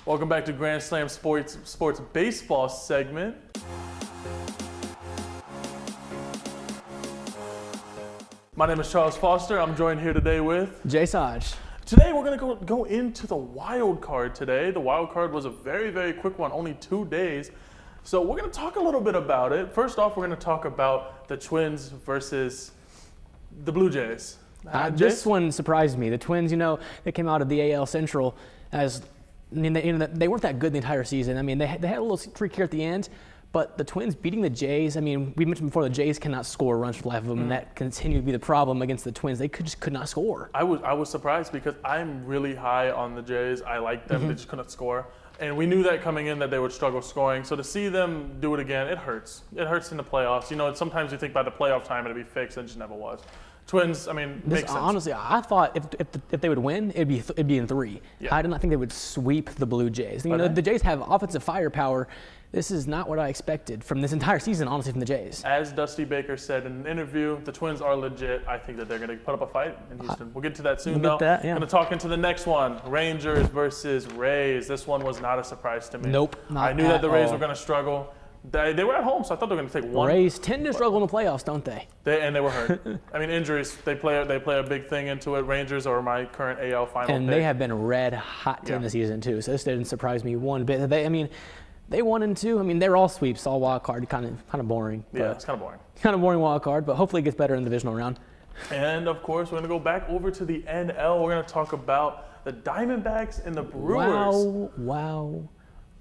Welcome back to Grand Slam Sports Baseball segment. My name is Charles Foster. I'm joined here today with Jace Hodge. Today we're going to go into the wild card today. The wild card was a very, very quick one, only 2 days. So we're going to talk a little bit about it. First off, we're going to talk about the Twins versus the Blue Jays. This one surprised me. The Twins, they came out of the AL Central as, they weren't that good the entire season. I mean, they had a little streak here at the end, but the Twins beating the Jays, we mentioned before the Jays cannot score runs for the life of them, and that continued to be the problem against the Twins. They just could not score. I was surprised because I'm really high on the Jays. I like them. They just couldn't score. And we knew that coming in that they would struggle scoring. So to see them do it again, it hurts. It hurts in the playoffs. Sometimes you think by the playoff time it'd be fixed, and it just never was. Twins, makes sense. Honestly, I thought if they would win, it'd be in 3. Yeah. I did not think they would sweep the Blue Jays. The Jays have offensive firepower. This is not what I expected from this entire season, honestly, from the Jays. As Dusty Baker said in an interview, the Twins are legit. I think that they're going to put up a fight in Houston. We'll get to that soon, though. Going to talk into the next one, Rangers versus Rays. This one was not a surprise to me. Nope, I knew that the Rays were going to struggle. They were at home, so I thought they were going to take one. Rays tend to struggle in the playoffs, don't they? And they were hurt. Injuries, they play a big thing into it. Rangers are my current AL final and pick. They have been red hot team this season, too, so this didn't surprise me one bit. They 1 and 2. They're all sweeps, all wild card, kind of boring. Yeah, it's kind of boring. Kind of boring wild card, but hopefully it gets better in the divisional round. And of course, we're going to go back over to the NL. We're going to talk about the Diamondbacks and the Brewers. Wow.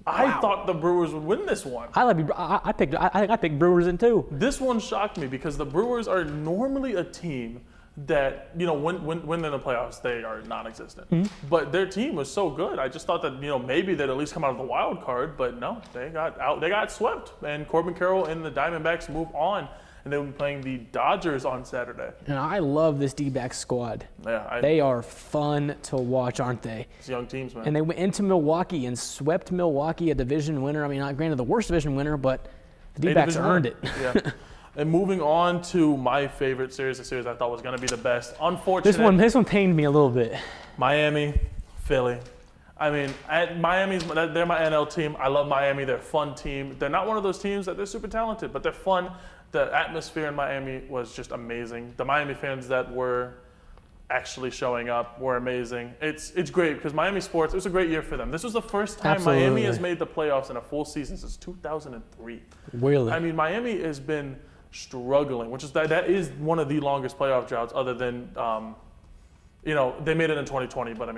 I thought the Brewers would win this one. I think I picked Brewers in 2. This one shocked me because the Brewers are normally a team that, when they're in the playoffs, they are non-existent. Mm-hmm. But their team was so good. I just thought that, maybe they'd at least come out of the wild card. But no, they got swept. And Corbin Carroll and the Diamondbacks move on. And they will be playing the Dodgers on Saturday. And I love this D-backs squad. Yeah, they are fun to watch, aren't they? It's young teams, man. And they went into Milwaukee and swept Milwaukee, a division winner. Not granted the worst division winner, but the D-backs earned it. Yeah. And moving on to my favorite series, the series I thought was going to be the best. Unfortunately, this one pained me a little bit. Miami, Philly. They're my NL team. I love Miami. They're a fun team. They're not one of those teams that they're super talented, but they're fun. The atmosphere in Miami was just amazing. The Miami fans that were actually showing up were amazing. It's great because Miami sports, it was a great year for them. This was the first time Miami has made the playoffs in a full season since 2003. Really? Miami has been struggling, which is that is one of the longest playoff droughts other than, they made it in 2020, but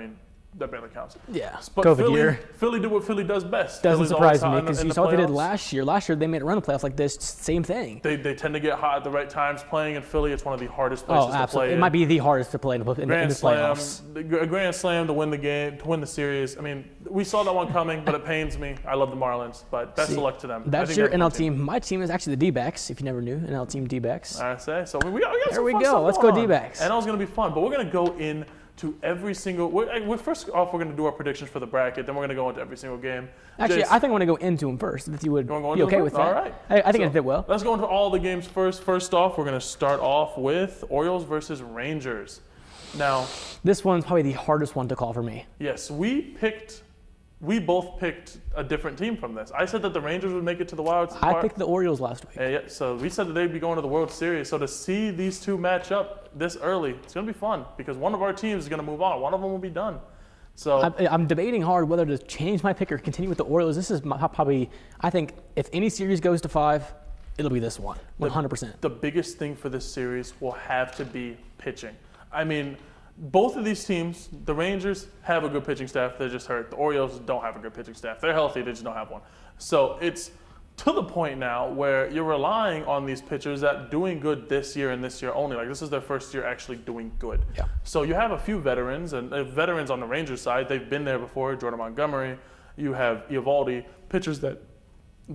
that barely counts. Yeah, but COVID year. Philly did what Philly does best. Doesn't surprise me because you saw what they did last year. Last year they made a run of playoffs like this, same thing. They tend to get hot at the right times. Playing in Philly, it's one of the hardest places to play. It might be the hardest to play in the playoffs. A grand slam to win the game, to win the series. We saw that one coming, but it pains me. I love the Marlins, but best of luck to them. That's your NL team. My team is actually the D-backs, if you never knew. NL team D-backs. I say. So we got there some we fun go. stuff Let's going go on. D-backs. NL's going to be fun, but we're going to go in to every single. First off, we're going to do our predictions for the bracket. Then we're going to go into every single game. Actually, I think I want to go into them first. If you would be okay with that. All right. I think it fit well. Let's go into all the games first. First off, we're going to start off with Orioles versus Rangers. Now, this one's probably the hardest one to call for me. Yes, we both picked a different team from this. I said that the Rangers would make it to the Wild Card. I picked the Orioles last week. Yeah, so we said that they'd be going to the World Series. So to see these two match up this early, it's going to be fun because one of our teams is going to move on. One of them will be done. So I'm debating hard whether to change my pick or continue with the Orioles. This is probably, I think, if any series goes to 5, it'll be this one, 100%. The biggest thing for this series will have to be pitching. Both of these teams, the Rangers have a good pitching staff. They're just hurt. The Orioles don't have a good pitching staff. They're healthy. They just don't have one. So it's to the point now where you're relying on these pitchers that doing good this year and this year only. Like this is their first year actually doing good. Yeah. So you have a few veterans, and veterans on the Rangers side. They've been there before. Jordan Montgomery. You have Eovaldi, pitchers that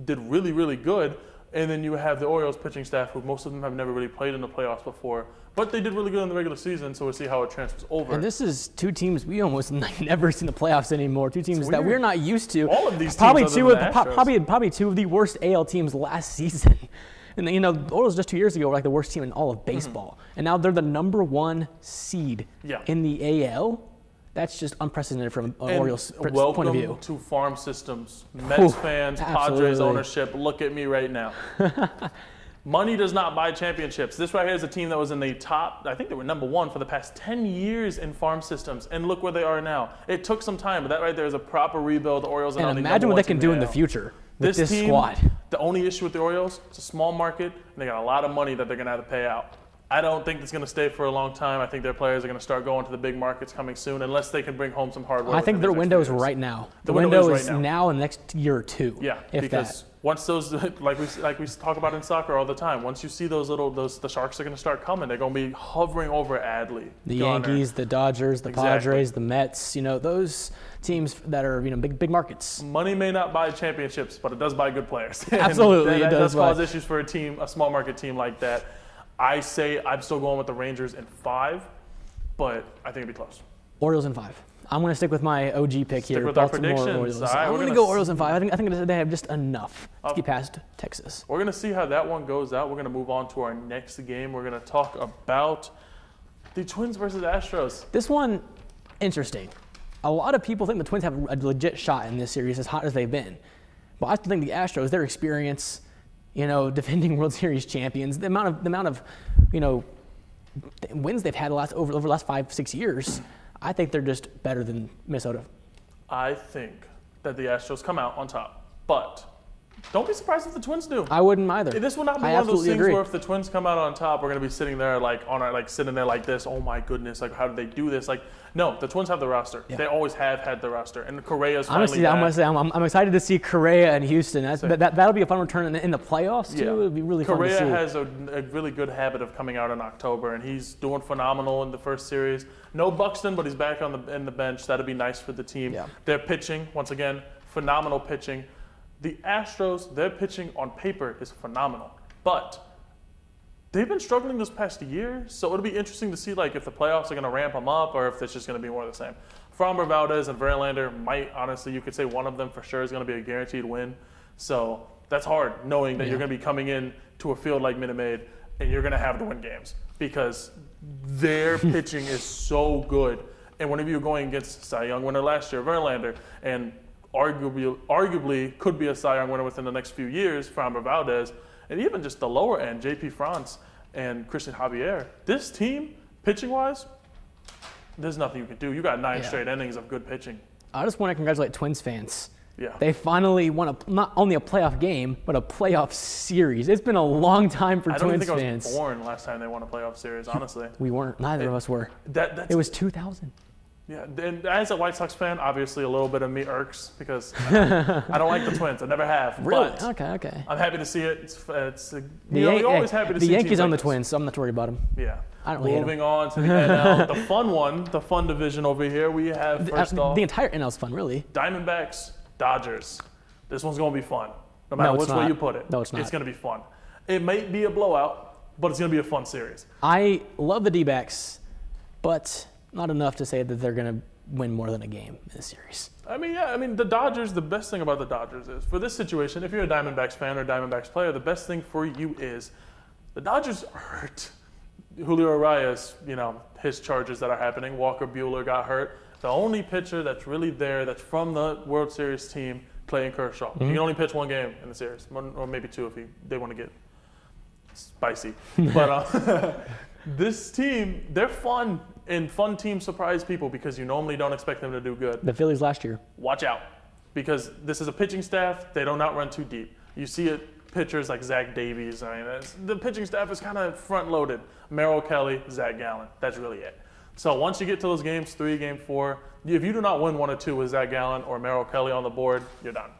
did really, really good. And then you have the Orioles pitching staff, who most of them have never really played in the playoffs before. But they did really good in the regular season, so we'll see how it transfers over. And this is two teams we almost never see in the playoffs anymore. Two teams that we're not used to. All of these teams probably other two of the worst AL teams last season. And the Orioles just 2 years ago were like the worst team in all of baseball. And now they're the number 1 seed in the AL. That's just unprecedented from an Orioles point welcome of view. to farm systems. Mets fans, Padres absolutely. ownership, look at me right now. Money does not buy championships. This right here is a team that was in the top, I think they were number 1 for the past 10 years in farm systems, and look where they are now. It took some time, but that right there is a proper rebuild. The Orioles are And now the imagine number what they 1 can team do in the AL. future with this team, squad. The only issue with the Orioles, it's a small market, and they got a lot of money that they're going to have to pay out. I don't think it's going to stay for a long time. I think their players are going to start going to the big markets coming soon, unless they can bring home some hard work. I think their window is right now. The window is now in the next year or two. Yeah, if because once those, like we talk about in soccer all the time, once you see the Sharks are going to start coming. They're going to be hovering over Adley, the Gunnar. Yankees, the Dodgers, the Padres, the Mets, those teams that are big markets. Money may not buy championships, but it does buy good players. Absolutely, that it does cause issues for a small market team like that. I say I'm still going with the Rangers in 5, but I think it'd be close. Orioles in 5. I'm going to stick with my OG pick here. With our Baltimore predictions. Orioles. All right, I'm going to go Orioles in 5. I think they have just enough to get past Texas. We're going to see how that one goes out. We're going to move on to our next game. We're going to talk about the Twins versus Astros. This one, interesting. A lot of people think the Twins have a legit shot in this series, as hot as they've been. But I still think the Astros, their experience, defending World Series champions, the amount of wins they've had over the last 5-6 years, I think they're just better than Minnesota. I think that the Astros come out on top, but don't be surprised if the Twins do. I wouldn't either. This will not be one of those things where if the Twins come out on top, we're going to be sitting there sitting there like this. Oh my goodness! Like, how did they do this? Like, no, the Twins have the roster. Yeah. They always have had the roster, and Correa's finally back. I'm excited to see Correa in Houston. That'll be a fun return in the playoffs too. Yeah. It'll be really fun to see. Correa has a really good habit of coming out in October, and he's doing phenomenal in the first series. No Buxton, but he's back in the bench. That'll be nice for the team. Yeah. Their pitching, once again, phenomenal pitching. The Astros, their pitching on paper is phenomenal, but they've been struggling this past year, so it'll be interesting to see if the playoffs are going to ramp them up or if it's just going to be more of the same. Framber Valdez and Verlander might, honestly, you could say one of them for sure is going to be a guaranteed win. So that's hard, knowing that you're going to be coming in to a field like Minute Maid and you're going to have to win games because their pitching is so good. And whenever you're going against Cy Young winner last year, Verlander, and arguably could be a Cy Young winner within the next few years, Framber Valdez, and even just the lower end, J.P. France and Christian Javier. This team, pitching-wise, there's nothing you can do. You got 9 straight innings of good pitching. I just want to congratulate Twins fans. Yeah. They finally won not only a playoff game, but a playoff series. It's been a long time for Twins fans. I don't think I was born last time they won a playoff series, honestly. We weren't. Neither of us were. It was 2000. Yeah, and as a White Sox fan, obviously a little bit of me irks because I don't like the Twins. I never have. Really? But okay. I'm happy to see it. You're always happy to see the Yankees own the like Twins, so I'm not worried about them. Yeah. I don't really Moving on to the NL, the fun one, the fun division over here. We have the entire NL is fun, really. Diamondbacks, Dodgers. This one's going to be fun, no matter which way you put it. No, it's not. It's going to be fun. It might be a blowout, but it's going to be a fun series. I love the D-backs, but not enough to say that they're going to win more than a game in this series. I mean, the Dodgers, the best thing about the Dodgers is, for this situation, if you're a Diamondbacks fan or Diamondbacks player, the best thing for you is the Dodgers are hurt. Julio Urias, his charges that are happening. Walker Buehler got hurt. The only pitcher that's really there that's from the World Series team, Clayton Kershaw. Mm-hmm. He can only pitch 1 game in the series, or maybe 2 if they want to get spicy. But this team, they're fun, and fun teams surprise people because you normally don't expect them to do good. The Phillies last year. Watch out, because this is a pitching staff. They don't outrun too deep. You see it. Pitchers like Zach Davies. The pitching staff is kind of front-loaded. Merrill Kelly, Zach Gallen. That's really it. So once you get to those games 3, game 4, if you do not win 1 or 2 with Zach Gallen or Merrill Kelly on the board, you're done.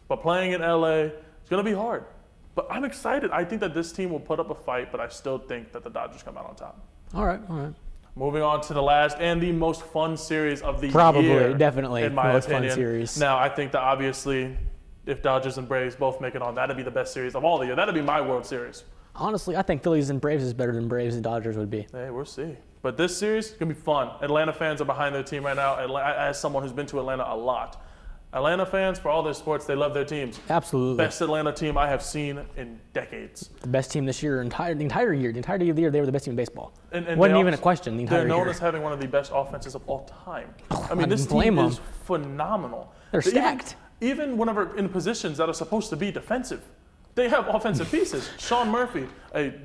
But playing in LA, it's going to be hard. But I'm excited. I think that this team will put up a fight, but I still think that the Dodgers come out on top. All right. Moving on to the last and the most fun series of the year. Probably, definitely, in my most opinion. Fun series. Now, I think that obviously, if Dodgers and Braves both make it on, that'd be the best series of all the year. That'd be my World Series. Honestly, I think Phillies and Braves is better than Braves and Dodgers would be. Hey, we'll see. But this series is going to be fun. Atlanta fans are behind their team right now. As someone who's been to Atlanta a lot, Atlanta fans, for all their sports, they love their teams. Absolutely. Best Atlanta team I have seen in decades. The best team this year, the entirety of the year, they were the best team in baseball. And wasn't even a question the entire year. They're known as having one of the best offenses of all time. I mean, I this didn't blame team them. is phenomenal. They're stacked. Even whenever in positions that are supposed to be defensive, they have offensive pieces. Sean Murphy,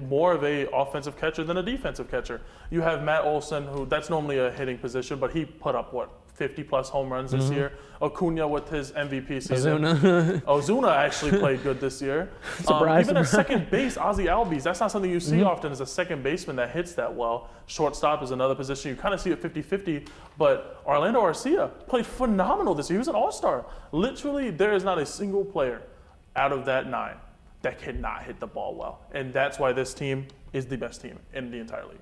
more of a offensive catcher than a defensive catcher. You have Matt Olson, who that's normally a hitting position, but he put up 50-plus home runs this year. Acuna with his MVP season. Ozuna actually played good this year. Even at second base, Ozzie Albies, that's not something you see often as a second baseman that hits that well. Shortstop is another position. You kind of see it 50-50, but Orlando Arcia played phenomenal this year. He was an all-star. Literally, there is not a single player out of that 9 that cannot hit the ball well. And that's why this team is the best team in the entire league.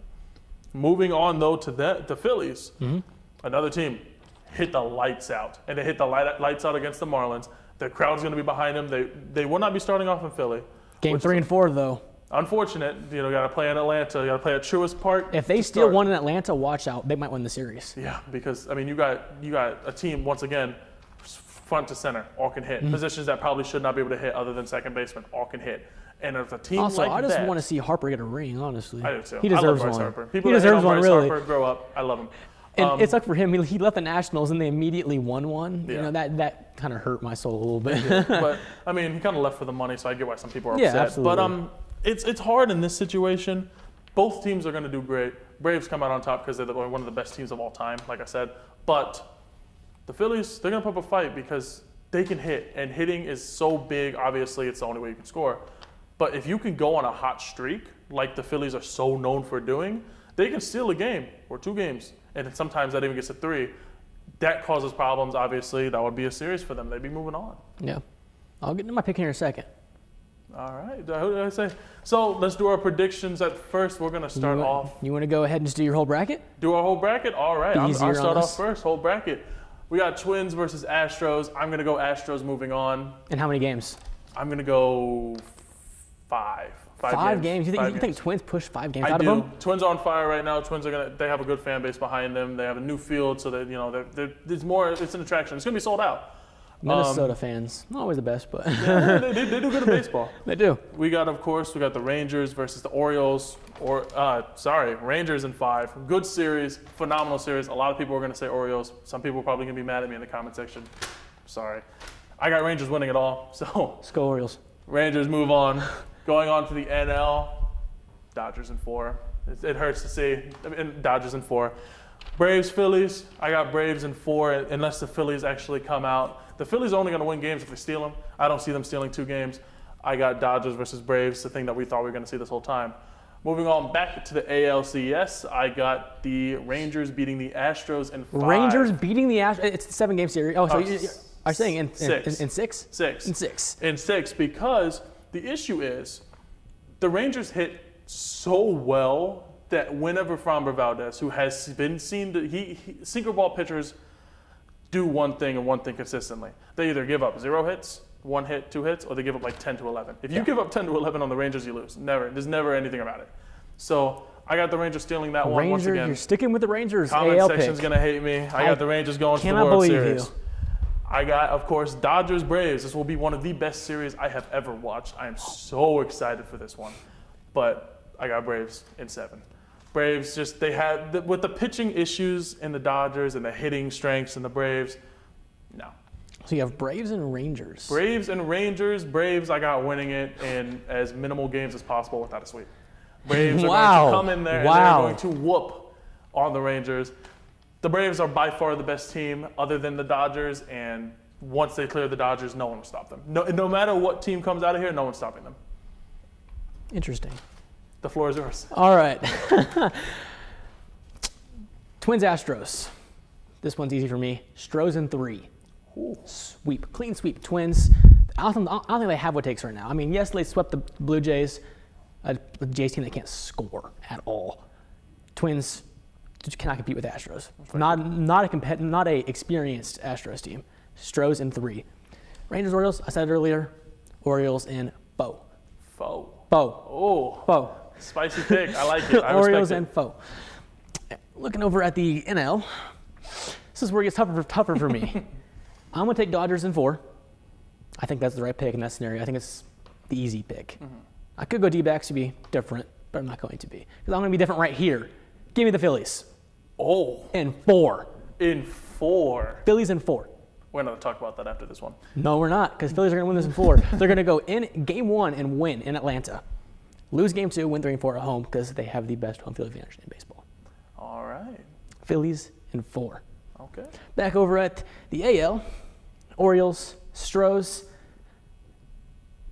Moving on, though, to the Phillies, another team hit the lights out. And they hit the lights out against the Marlins. The crowd's going to be behind them. They will not be starting off in Philly. Game 3 and 4, though. Unfortunate. Got to play in Atlanta. You got to play at Truist Park. If they still won in Atlanta, watch out. They might win the series. Yeah, because, I mean, you got a team, once again, front to center, all can hit. Positions that probably should not be able to hit other than second baseman, all can hit. And if a team also, like that... I just want to see Harper get a ring, honestly. I do too. He deserves I love Bryce one. Harper. People He that hate deserves on one, Bryce really. Harper, grow up. I love him. And it sucked for him. He left the Nationals and they immediately won one. Yeah. That kind of hurt my soul a little bit. But, I mean, he kind of left for the money, so I get why some people are Yeah, upset. absolutely. But it's hard in this situation. Both teams are going to do great. Braves come out on top because they're one of the best teams of all time, like I said. But the Phillies, they're going to put up a fight because they can hit. And hitting is so big. Obviously, it's the only way you can score. But if you can go on a hot streak, like the Phillies are so known for doing, they can steal a game or 2 games. And sometimes that even gets to 3. That causes problems, obviously. That would be a series for them. They'd be moving on. Yeah. I'll get into my pick here in a second. All right. Who did I say? So let's do our predictions. At first, we're going to start off. You want to go ahead and just do your whole bracket? Do our whole bracket? All right. I'll Easier start on off us. first. Whole bracket. We got Twins versus Astros. I'm going to go Astros moving on. And how many games? I'm going to go 5. 5 games? You think Twins push 5 games out of them? Twins are on fire right now. Twins are they have a good fan base behind them. They have a new field, so that it's an attraction. It's gonna be sold out. Minnesota fans, not always the best, but Yeah, they do good in baseball. They do. We got the Rangers versus the Orioles. Rangers in 5. Good series, phenomenal series. A lot of people are gonna say Orioles. Some people are probably gonna be mad at me in the comment section. Sorry, I got Rangers winning it all. So let's go Orioles. Rangers move on. Going on to the NL, Dodgers in 4. It hurts to see. Dodgers in 4. Braves, Phillies. I got Braves in 4 unless the Phillies actually come out. The Phillies are only going to win games if they steal them. I don't see them stealing 2 games. I got Dodgers versus Braves, the thing that we thought we were going to see this whole time. Moving on back to the ALCS, I got the Rangers beating the Astros in 5. Rangers beating the Astros. It's a 7-game series. Oh, so you're saying in 6? In 6? 6. In 6. In 6 because the issue is the Rangers hit so well that whenever Framber Valdez, who has been seen to sinker ball pitchers do one thing and one thing consistently. They either give up 0 hits, 1 hit, 2 hits, or they give up like 10 to 11. If you give up 10 to 11 on the Rangers, you lose. Never. There's never anything about it. So I got the Rangers stealing that one once again. You're sticking with the Rangers. Comment AL section's pick. gonna hate me. I got the Rangers going for the Cannot World believe Series. you. I got, of course, Dodgers Braves. This will be one of the best series I have ever watched. I am so excited for this one. But I got Braves in 7. Braves they had with the pitching issues in the Dodgers and the hitting strengths in the Braves. No. So you have Braves and Rangers. Braves and Rangers. Braves, I got winning it in as minimal games as possible without a sweep. Braves are going to come in there and they're going to whoop on the Rangers. The Braves are by far the best team other than the Dodgers, and once they clear the Dodgers, no one will stop them. No matter what team comes out of here, no one's stopping them. Interesting. The floor is yours. All right. Twins Astros. This one's easy for me. Stros in 3. Ooh. Sweep. Clean sweep. Twins. I don't think they have what it takes right now. I mean, yes, they swept the Blue Jays. A Jays team that can't score at all. Twins just cannot compete with Astros. Not a experienced Astros team. Stros in 3. Rangers, Orioles. I said it earlier. Orioles in 4. Foe. Oh. Foe. Spicy pick. I like it. I Orioles respect and foe. Looking over at the NL, this is where it gets tougher for me. I'm going to take Dodgers in 4. I think that's the right pick in that scenario. I think it's the easy pick. I could go D-backs to be different, but I'm not going to be. Because I'm going to be different right here. Give me the Phillies. Oh. In 4. In 4. Phillies in 4. We're not going to talk about that after this one. No, we're not, because Phillies are going to win this in 4. They're going to go in Game 1 and win in Atlanta. Lose Game 2, win 3 and 4 at home, because they have the best home field advantage in baseball. All right. Phillies in 4. Okay. Back over at the AL, Orioles, Astros.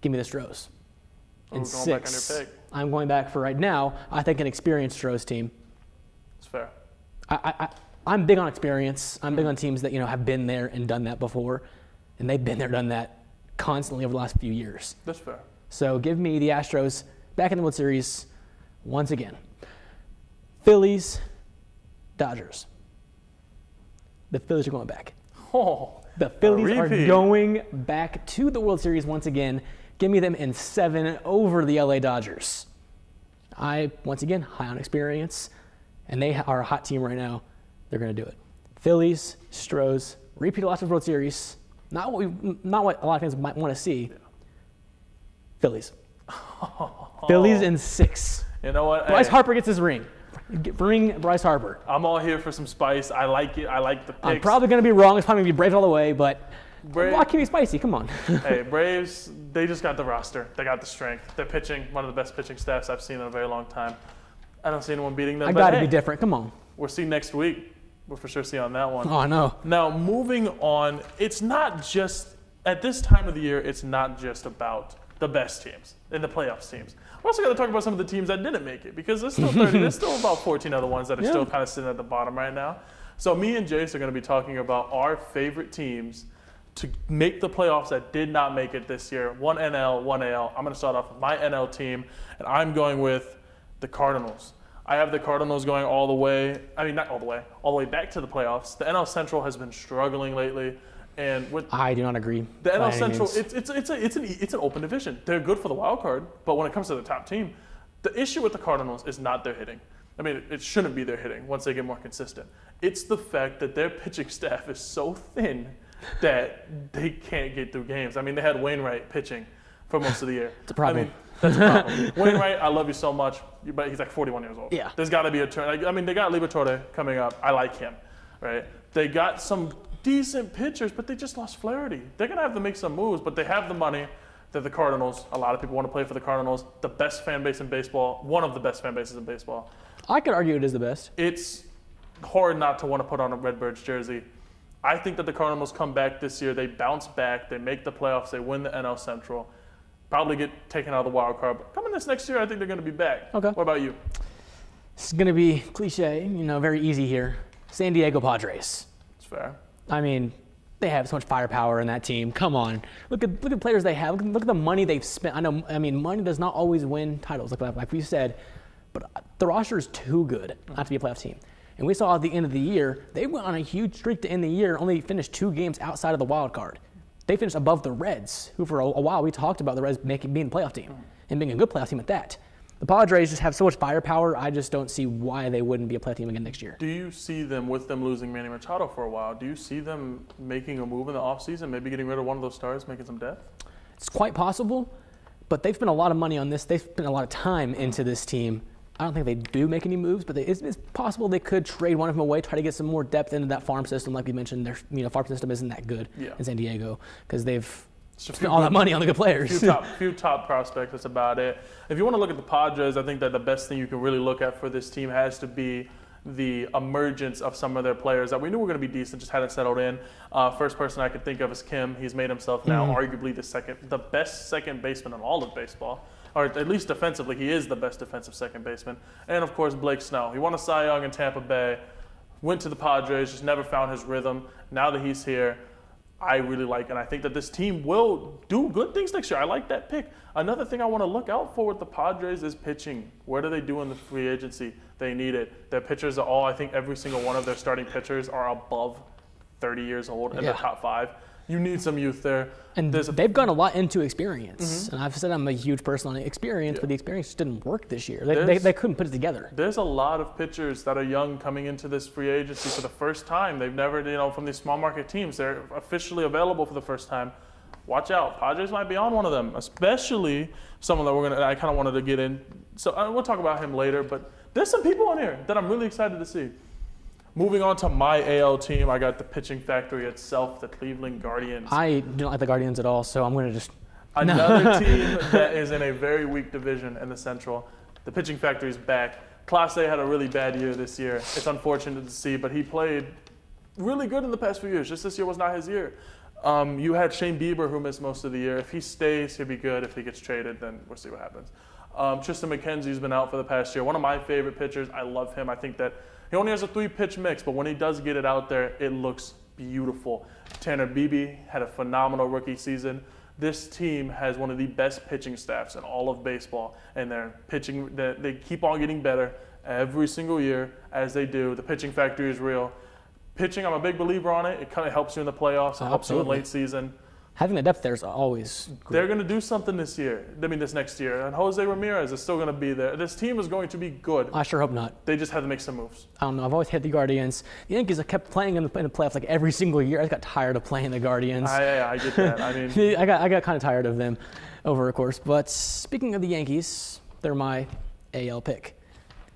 Give me the Astros. In Going 6. back on your pick. I'm going back for right now. I think an experienced Astros team. It's fair. I'm big on experience. I'm big on teams that have been there and done that before, and they've been there, done that constantly over the last few years. That's fair. So give me the Astros back in the World Series once again. Phillies, Dodgers. The Phillies are going back. Oh, the Phillies are going back to the World Series once again. Give me them in 7 over the LA Dodgers. Once again, high on experience, and they are a hot team right now. They're going to do it. Phillies, Astros, repeat of last year's World Series. Not what a lot of fans might want to see. Yeah. Phillies. Phillies in 6. You know what? Bryce Harper gets his ring. Bring Bryce Harper. I'm all here for some spice. I like it. I like the picks. I'm probably going to be wrong. It's probably going to be Braves all the way, but why can't be spicy? Come on. Hey, Braves, they just got the roster. They got the strength. They're pitching one of the best pitching staffs I've seen in a very long time. I don't see anyone beating them. I got to be different. Come on. We'll see next week. We'll for sure see on that one. Oh, I know. Now, moving on, it's not just, at this time of the year, it's not just about the best teams and the playoffs teams. We're also going to talk about some of the teams that didn't make it, because there's still 30, there's still about 14 other ones that are still kind of sitting at the bottom right now. So me and Jace are going to be talking about our favorite teams to make the playoffs that did not make it this year. One NL, one AL. I'm going to start off with my NL team, and I'm going with the Cardinals. I have the Cardinals going all the way. I mean, not all the way back to the playoffs. The NL Central has been struggling lately, and with I do not agree. The NL Central, it's an open division. They're good for the wild card, but when it comes to the top team, the issue with the Cardinals is not their hitting. I mean, it shouldn't be their hitting once they get more consistent. It's the fact that their pitching staff is so thin that they can't get through games. I mean, they had Wainwright pitching for most of the year. It's a problem. I mean, that's a problem. Wainwright, I love you so much, but he's like 41 years old. Yeah. There's got to be a turn. I mean, they got Liberatore coming up. I like him, right? They got some decent pitchers, but they just lost Flaherty. They're going to have to make some moves, but they have the money. They're the Cardinals. A lot of people want to play for the Cardinals. The best fan base in baseball. One of the best fan bases in baseball. I could argue it is the best. It's hard not to want to put on a Redbirds jersey. I think that the Cardinals come back this year. They bounce back. They make the playoffs. They win the NL Central. Probably get taken out of the wild card. But coming this next year, I think they're going to be back. Okay. What about you? It's going to be cliche, very easy here. San Diego Padres. It's fair. I mean, they have so much firepower in that team. Come on. Look at the players they have. Look at the money they've spent. I mean, money does not always win titles, like we said. But the roster is too good not to be a playoff team. And we saw at the end of the year, they went on a huge streak to end the year, only finished 2 games outside of the wild card. They finished above the Reds, who for a while we talked about the Reds being the playoff team and being a good playoff team at that. The Padres just have so much firepower, I just don't see why they wouldn't be a playoff team again next year. Do you see them, with them losing Manny Machado for a while, do you see them making a move in the offseason, maybe getting rid of one of those stars, making some depth? It's quite possible, but they've spent a lot of money on this. They've spent a lot of time into this team. I don't think they do make any moves, but it's possible they could trade one of them away, try to get some more depth into that farm system. Like we mentioned, their farm system isn't that good in San Diego because they've spent all that money on the good players. Few top prospects, that's about it. If you want to look at the Padres, I think that the best thing you can really look at for this team has to be the emergence of some of their players that we knew were going to be decent, just hadn't settled in. First person I could think of is Kim. He's made himself now arguably the best second baseman in all of baseball. Or at least defensively, he is the best defensive second baseman. And, of course, Blake Snell. He won a Cy Young in Tampa Bay, went to the Padres, just never found his rhythm. Now that he's here, I really like, and I think that this team will do good things next year. I like that pick. Another thing I want to look out for with the Padres is pitching. Where do they do in the free agency? They need it. Their pitchers are all, I think every single one of their starting pitchers are above 30 years old in the top 5. You need some youth there. And they've gone a lot into experience. And I've said I'm a huge person on experience, but the experience just didn't work this year. They couldn't put it together. There's a lot of pitchers that are young coming into this free agency for the first time. They've never, from these small market teams, they're officially available for the first time. Watch out. Padres might be on one of them, especially someone that I kind of wanted to get in. So we'll talk about him later, but there's some people on here that I'm really excited to see. Moving on to my AL team, I got the pitching factory itself, the Cleveland Guardians. I don't like the Guardians at all, so I'm going to just... Another team that is in a very weak division in the Central. The pitching factory is back. Clase had a really bad year this year. It's unfortunate to see, but he played really good in the past few years. Just this year was not his year. You had Shane Bieber, who missed most of the year. If he stays, he'll be good. If he gets traded, then we'll see what happens. Tristan McKenzie's been out for the past year. One of my favorite pitchers. I love him. I think that he only has a 3-pitch mix, but when he does get it out there, it looks beautiful. Tanner Beebe had a phenomenal rookie season. This team has one of the best pitching staffs in all of baseball, and they're pitching. They keep on getting better every single year as they do. The pitching factory is real. Pitching, I'm a big believer on it. It kind of helps you in the playoffs. It helps you in late season. Having the depth there is always great. They're going to do something this next year. And Jose Ramirez is still going to be there. This team is going to be good. I sure hope not. They just have to make some moves. I don't know. I've always hit the Guardians. The Yankees have kept playing in the playoffs like every single year. I just got tired of playing the Guardians. I get that. I mean, I got kind of tired of them over a course. But speaking of the Yankees, they're my AL pick.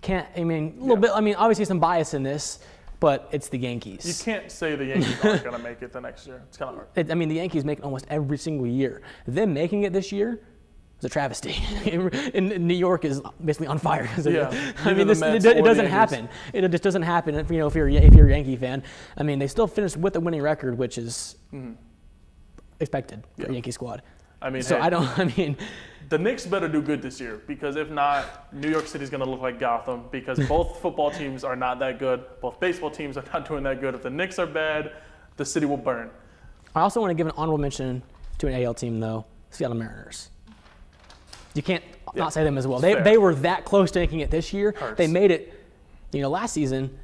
A little bit. I mean, obviously some bias in this. But it's the Yankees. You can't say the Yankees aren't going to make it the next year. It's kind of hard. The Yankees make it almost every single year. Them making it this year is a travesty. In New York is basically on fire. It doesn't happen. It just doesn't happen. If you're a Yankee fan, they still finished with a winning record, which is expected for a Yankee squad. The Knicks better do good this year, because if not, New York City's going to look like Gotham, because both football teams are not that good. Both baseball teams are not doing that good. If the Knicks are bad, the city will burn. I also want to give an honorable mention to an AL team, though, Seattle Mariners. You can't not say them as well. They were that close to making it this year. They made it, last season.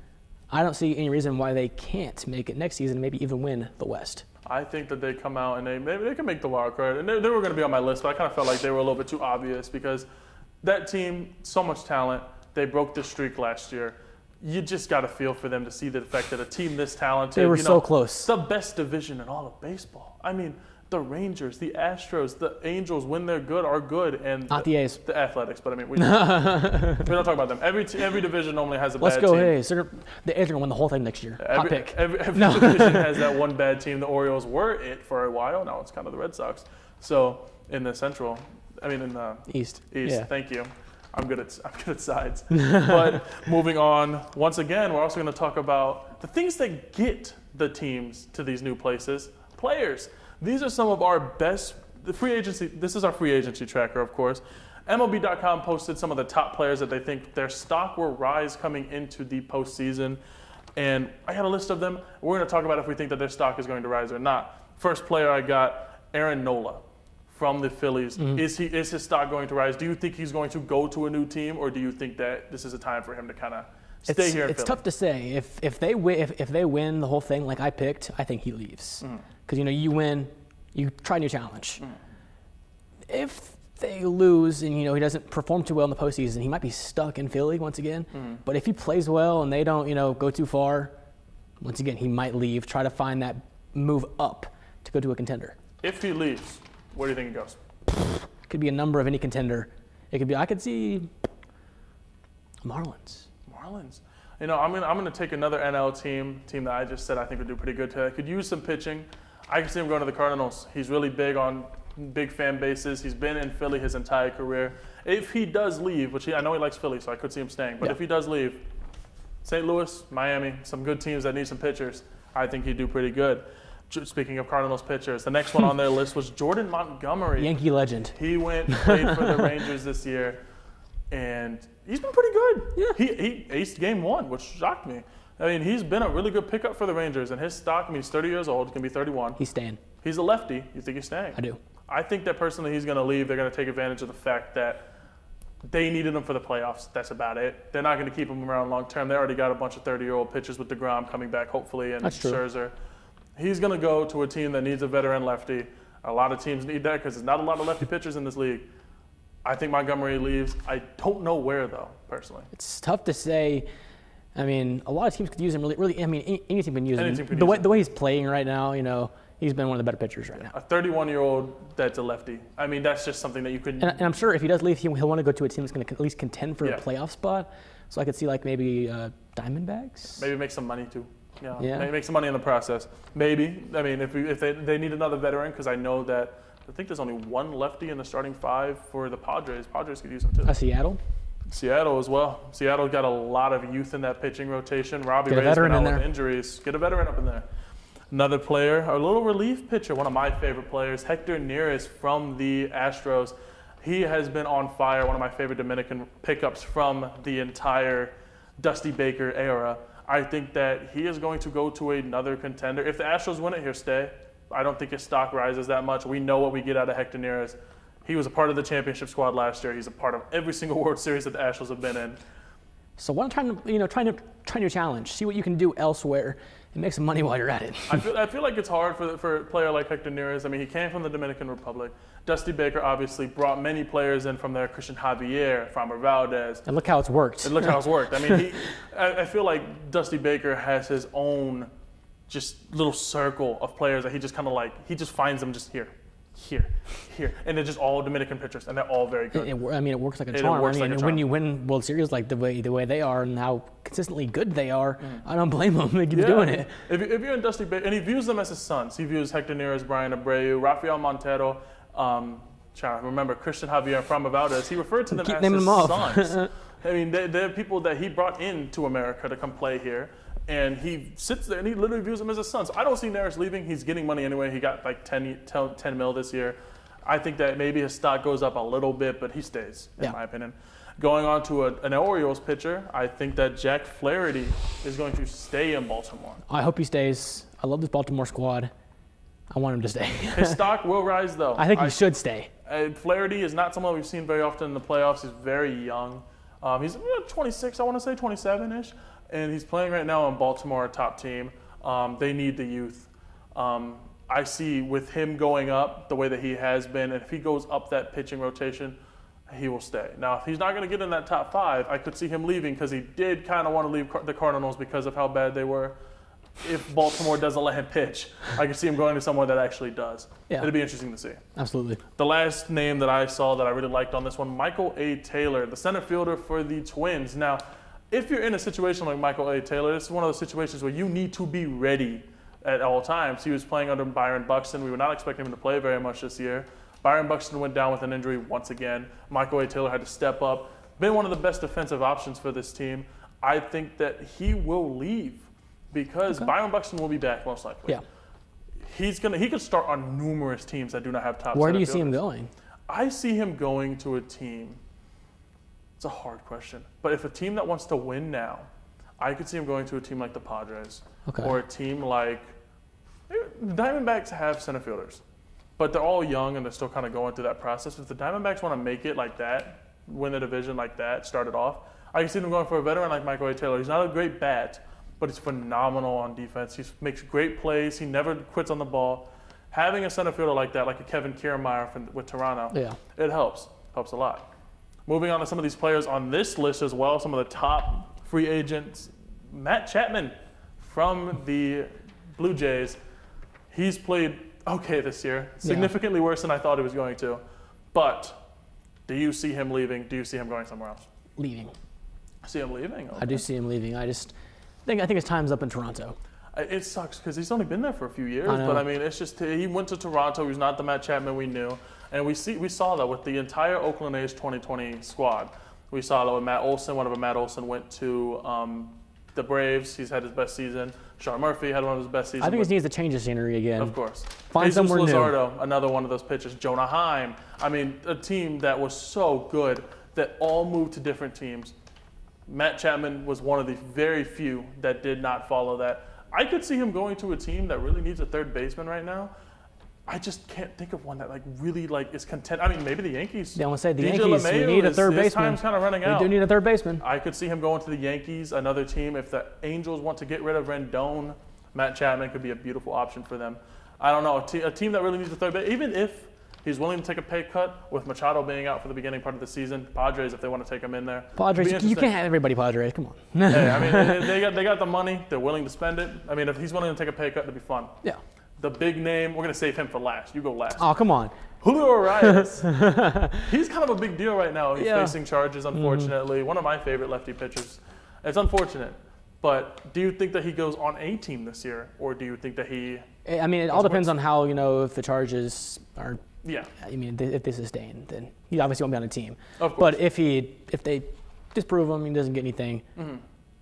I don't see any reason why they can't make it next season, maybe even win the West. I think that they come out and they can make the wild card. And they were going to be on my list, but I kind of felt like they were a little bit too obvious, because that team, so much talent. They broke the streak last year. You just got to feel for them to see the fact that a team this talented. They were so close. The best division in all of baseball. The Rangers, the Astros, the Angels, when they're good, are good. And not the A's. The Athletics, but we don't talk about them. Every division normally has a bad team. Let's go A's. The A's are going to win the whole thing next year. Hot pick. Every division has that one bad team. The Orioles were it for a while. Now it's kind of the Red Sox. So in the Central, in the East. Yeah. Thank you. I'm good at sides. But moving on, once again, we're also going to talk about the things that get the teams to these new places. Players. These are some of our best, the free agency, this is our free agency tracker, of course. MLB.com posted some of the top players that they think their stock will rise coming into the postseason. And I got a list of them. We're going to talk about if we think that their stock is going to rise or not. First player I got, Aaron Nola from the Phillies. Is his stock going to rise? Do you think he's going to go to a new team, or do you think that this is a time for him to kind of stay here in Philly? It's tough to say. If they win the whole thing like I picked, I think he leaves. Because you win, you try a new challenge. If they lose and he doesn't perform too well in the postseason, he might be stuck in Philly once again. But if he plays well and they don't go too far, once again he might leave, try to find that move up to go to a contender. If he leaves, where do you think he goes? Could be a number of any contender. It could be, I could see Marlins. I'm going to take another NL team that I just said I think would do pretty good today. Could use some pitching. I can see him going to the Cardinals. He's really big on big fan bases. He's been in Philly his entire career. If he does leave, which I know he likes Philly, so I could see him staying. But if he does leave, St. Louis, Miami, some good teams that need some pitchers, I think he'd do pretty good. Speaking of Cardinals pitchers, the next one on their list was Jordan Montgomery. Yankee legend. He went and played for the Rangers this year, and he's been pretty good. Yeah. He aced game 1, which shocked me. He's been a really good pickup for the Rangers, and his stock, he's 30 years old, can be 31. He's staying. He's a lefty. You think he's staying? I do. I think that personally he's going to leave. They're going to take advantage of the fact that they needed him for the playoffs. That's about it. They're not going to keep him around long term. They already got a bunch of 30-year-old pitchers with DeGrom coming back, hopefully, and Scherzer. He's going to go to a team that needs a veteran lefty. A lot of teams need that because there's not a lot of lefty pitchers in this league. I think Montgomery leaves. I don't know where, though, personally. It's tough to say. I mean, a lot of teams could use him really. I mean, any team can use him. Team could The use him. way he's playing right now, he's been one of the better pitchers right now. A 31-year-old that's a lefty. I mean, that's just something that you could. And I'm sure if he does leave, he'll want to go to a team that's going to at least contend for a playoff spot. So I could see like maybe Diamondbacks. Maybe make some money too. Yeah. Maybe make some money in the process. Maybe. I mean, if they need another veteran, because I know that I think there's only one lefty in the starting 5 for the Padres. Padres could use him too. Seattle. Seattle as well. Seattle got a lot of youth in that pitching rotation. Robbie Get a Ray's been veteran out in with there. injuries. Get a veteran up in there. Another player, a little relief pitcher, one of my favorite players, Hector Neris from the Astros. He has been on fire, one of my favorite Dominican pickups from the entire Dusty Baker era. I think that he is going to go to another contender. If the Astros win it, he'll stay. I don't think his stock rises that much. We know what we get out of Hector Neris. He was a part of the championship squad last year. He's a part of every single World Series that the Astros have been in. So what I'm trying to challenge, see what you can do elsewhere, and make some money while you're at it. I feel like it's hard for a player like Hector Neris. I mean, he came from the Dominican Republic. Dusty Baker obviously brought many players in from there. Christian Javier, Framber Valdez. And look how it's worked. I mean, I feel like Dusty Baker has his own just little circle of players that he just kind of he just finds them just here. And they're just all Dominican pitchers, and they're all very good. It works like a charm. When you win World Series like the way they are and how consistently good they are, I don't blame them. They keep doing it. If you're in Dusty Baker, and he views them as his sons. He views Hector Neris, Brian Abreu, Rafael Montero, trying to remember Christian Javier and Framber Valdez. He referred to them as his sons. I mean, they're people that he brought into America to come play here. And he sits there and he literally views them as his sons. I don't see Neris leaving. He's getting money anyway. He got like 10 mil this year. I think that maybe his stock goes up a little bit, but he stays, in my opinion. Going on to an Orioles pitcher, I think that Jack Flaherty is going to stay in Baltimore. I hope he stays. I love this Baltimore squad. I want him to stay. His stock will rise, though. I think he should stay. Flaherty is not someone we've seen very often in the playoffs. He's very young. He's 26, I want to say, 27-ish. And he's playing right now in Baltimore, a top team. They need the youth. I see with him going up the way that he has been, and if he goes up that pitching rotation, he will stay. Now, if he's not going to get in that top 5, I could see him leaving because he did kind of want to leave the Cardinals because of how bad they were. If Baltimore doesn't let him pitch, I could see him going to someone that actually does. Yeah. It'd be interesting to see. Absolutely. The last name that I saw that I really liked on this one, Michael A. Taylor, the center fielder for the Twins. Now, if you're in a situation like Michael A. Taylor, this is one of those situations where you need to be ready at all times. He was playing under Byron Buxton. We were not expecting him to play very much this year. Byron Buxton went down with an injury once again. Michael A. Taylor had to step up. Been one of the best defensive options for this team. I think that he will leave because Byron Buxton will be back most likely. Yeah. He could start on numerous teams that do not have top. Where do you see him going? I see him going to a team. It's a hard question. But if a team that wants to win now, I could see him going to a team like the Padres. Or a team like the Diamondbacks have center fielders. But they're all young and they're still kind of going through that process. If the Diamondbacks want to make it like that, win the division like that, start it off, I can see them going for a veteran like Michael A. Taylor. He's not a great bat, but he's phenomenal on defense. He makes great plays. He never quits on the ball. Having a center fielder like that, like a Kevin Kiermaier with Toronto, it helps. Helps a lot. Moving on to some of these players on this list as well, some of the top free agents. Matt Chapman from the Blue Jays. He's played okay this year, significantly worse than I thought he was going to. But do you see him leaving? Do you see him going somewhere else? Leaving. See him leaving? Okay. I do see him leaving. I think his time's up in Toronto. It sucks because he's only been there for a few years. But I mean, it's just he went to Toronto. He's not the Matt Chapman we knew. And we saw that with the entire Oakland A's 2020 squad. We saw that with Matt Olson. Whenever Matt Olson went to the Braves, he's had his best season. Sean Murphy had one of his best seasons. I think he needs to change the scenery again. Of course. Find Jesus somewhere Luzardo, another one of those pitchers. Jonah Heim. I mean, a team that was so good that all moved to different teams. Matt Chapman was one of the very few that did not follow that. I could see him going to a team that really needs a third baseman right now. I just can't think of one that really is content. I mean, maybe the Yankees. I want to say the DJ Yankees. We LeMahieu need a third baseman. His time's kind of running out. We do need a third baseman. I could see him going to the Yankees, another team. If the Angels want to get rid of Rendon, Matt Chapman could be a beautiful option for them. I don't know, a team that really needs a third base, even if he's willing to take a pay cut with Machado being out for the beginning part of the season. Padres, if they want to take him in there. Padres, you can't have everybody Padres. Come on. Hey, I mean, they got the money. They're willing to spend it. I mean, if he's willing to take a pay cut, it'd be fun. Yeah. The big name, we're going to save him for last. You go last. Oh, come on. Julio Urias. He's kind of a big deal right now. He's Yeah. facing charges, unfortunately. One of my favorite lefty pitchers. It's unfortunate. But do you think that he goes on a team this year? Or do you think that he... I mean, it all depends on how, if the charges are... Yeah. I mean, if they sustain, then he obviously won't be on a team. Of course. But if they disprove him, he doesn't get anything,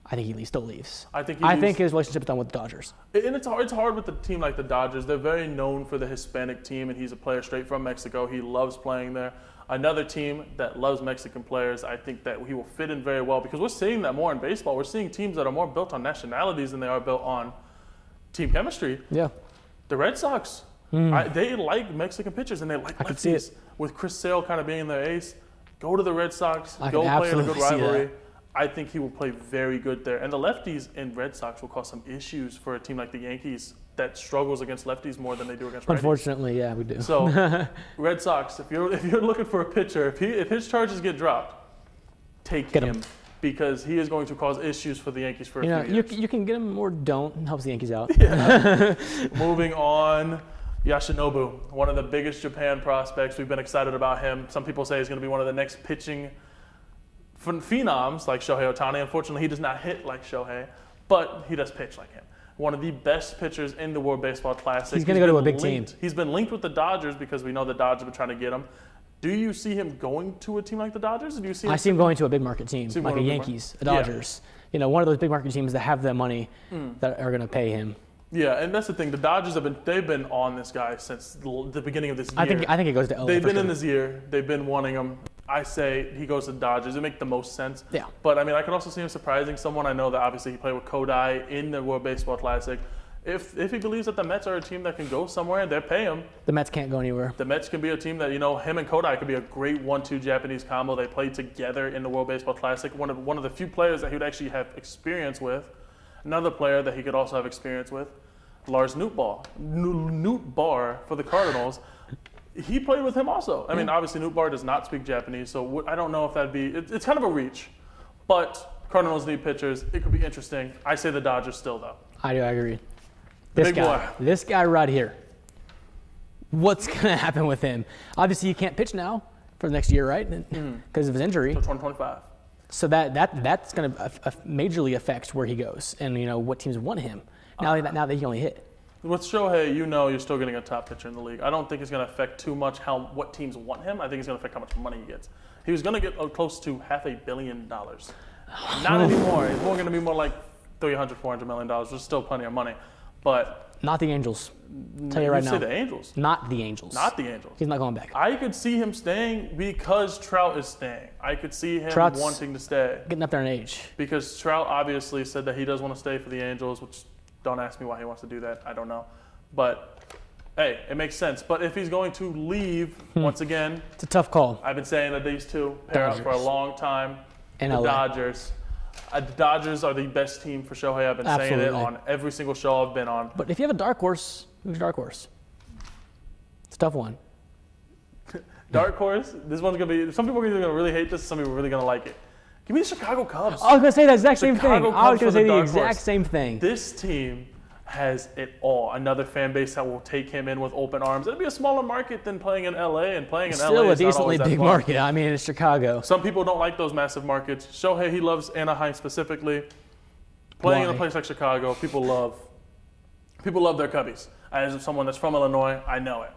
I think he still leaves. I think his relationship is done with the Dodgers. And it's hard with a team like the Dodgers. They're very known for the Hispanic team, and he's a player straight from Mexico. He loves playing there. Another team that loves Mexican players, I think that he will fit in very well because we're seeing that more in baseball. We're seeing teams that are more built on nationalities than they are built on team chemistry. Yeah. The Red Sox, they like Mexican pitchers, and they like I could see lefties. it. With Chris Sale kind of being their ace, go to the Red Sox, I go can play in a good absolutely see rivalry. that. I think he will play very good there. And the lefties in Red Sox will cause some issues for a team like the Yankees that struggles against lefties more than they do against righties. Unfortunately, yeah, we do. So, Red Sox, if you're looking for a pitcher, if his charges get dropped, take him because he is going to cause issues for the Yankees for a few years. You can get him or don't. It helps the Yankees out. Yeah. Moving on, Yoshinobu, one of the biggest Japan prospects. We've been excited about him. Some people say he's going to be one of the next pitching phenoms like Shohei Ohtani. Unfortunately, he does not hit like Shohei, but he does pitch like him. One of the best pitchers in the World Baseball Classic. He's going to go to a big team. He's been linked with the Dodgers because we know the Dodgers have been trying to get him. Do you see him going to a team like the Dodgers? Or do you see him I see him going to a big market team, like a Yankees, a Dodgers. Yeah. One of those big market teams that have the money that are going to pay him. Yeah, and that's the thing. The Dodgers they've been on this guy since the beginning of this year. I think it goes to LA. They've been in his ear. They've been wanting him. I say he goes to the Dodgers. It makes the most sense. Yeah. But I mean, I can also see him surprising someone. I know that obviously he played with Kodai in the World Baseball Classic. If he believes that the Mets are a team that can go somewhere and they pay him, the Mets can't go anywhere. The Mets can be a team that him and Kodai could be a great 1-2 Japanese combo. They played together in the World Baseball Classic. One of the few players that he would actually have experience with. Another player that he could also have experience with, Lars Nootbaar for the Cardinals. He played with him also. I mean, obviously Nootbaar does not speak Japanese, so I don't know if that'd be. It's kind of a reach, but Cardinals need pitchers. It could be interesting. I say the Dodgers still though. I agree. This guy right here. What's gonna happen with him? Obviously, he can't pitch now for the next year, right? Because of his injury. So 2025. So that's gonna majorly affect where he goes and what teams want him. Now that he can only hit. With Shohei, you're still getting a top pitcher in the league. I don't think it's going to affect too much what teams want him. I think it's going to affect how much money he gets. He was going to get close to $500 million. Not anymore. It's going to be more like $300, $400 million, which is still plenty of money. But not the Angels. I'll tell you right now. You say the Angels. Not the Angels. Not the Angels. He's not going back. I could see him staying because Trout is staying. I could see him wanting to stay. Getting up there in age. Because Trout obviously said that he does want to stay for the Angels, which don't ask me why he wants to do that. I don't know. But, hey, it makes sense. But if he's going to leave, once again. It's a tough call. I've been saying that these two pair up for a long time. And the Dodgers. The Dodgers are the best team for Shohei. I've been saying it on every single show I've been on. But if you have a dark horse, who's your dark horse? It's a tough one. Dark horse? This one's going to be – some people are either going to really hate this, some people are really going to like it. Give me the Chicago Cubs. I was going to say the exact same thing. I was going to say the exact same thing. This team has it all. Another fan base that will take him in with open arms. It'll be a smaller market than playing in LA, and playing in LA is still a decently big market. I mean, it's Chicago. Some people don't like those massive markets. Shohei, he loves Anaheim specifically. Playing in a place like Chicago, people love their Cubbies. As someone that's from Illinois, I know it.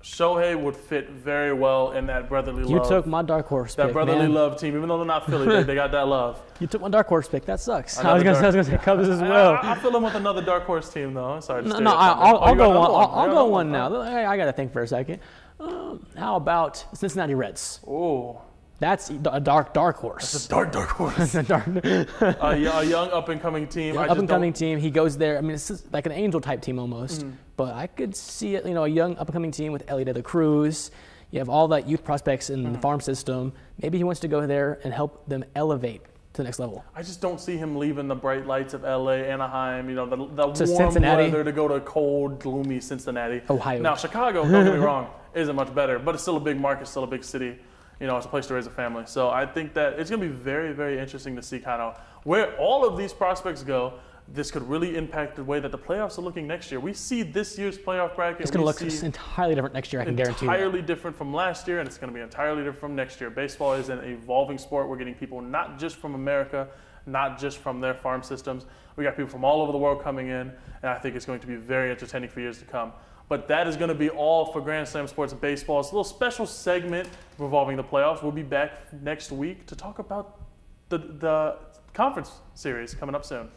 Shohei would fit very well in that brotherly love. You took my dark horse pick, that brotherly love team, even though they're not Philly, they got that love. You took my dark horse pick. That sucks. I was going to say Cubs as well. I fill in with another dark horse team, though. Sorry to stay I'll go one. I'll go one now. I got to think for a second. How about Cincinnati Reds? Oh. That's a dark horse. That's a dark horse. A young up-and-coming team. Up-and-coming team. He goes there. I mean, it's like an Angel-type team almost. But I could see it, a young up-and-coming team with Ellie De La Cruz. You have all that youth prospects in the farm system. Maybe he wants to go there and help them elevate to the next level. I just don't see him leaving the bright lights of LA, Anaheim, the warm Cincinnati. weather to go to cold, gloomy Cincinnati. Ohio. Now, Chicago, don't get me wrong, isn't much better, but it's still a big market, still a big city. It's a place to raise a family. So I think that it's going to be very, very interesting to see kind of where all of these prospects go. This could really impact the way that the playoffs are looking next year. We see this year's playoff bracket. It's going to look entirely different next year, I can guarantee you. Entirely different from last year, and it's going to be entirely different from next year. Baseball is an evolving sport. We're getting people not just from America, not just from their farm systems. We got people from all over the world coming in, and I think it's going to be very entertaining for years to come. But that is going to be all for Grand Slam Sports Baseball. It's a little special segment revolving the playoffs. We'll be back next week to talk about the conference series coming up soon.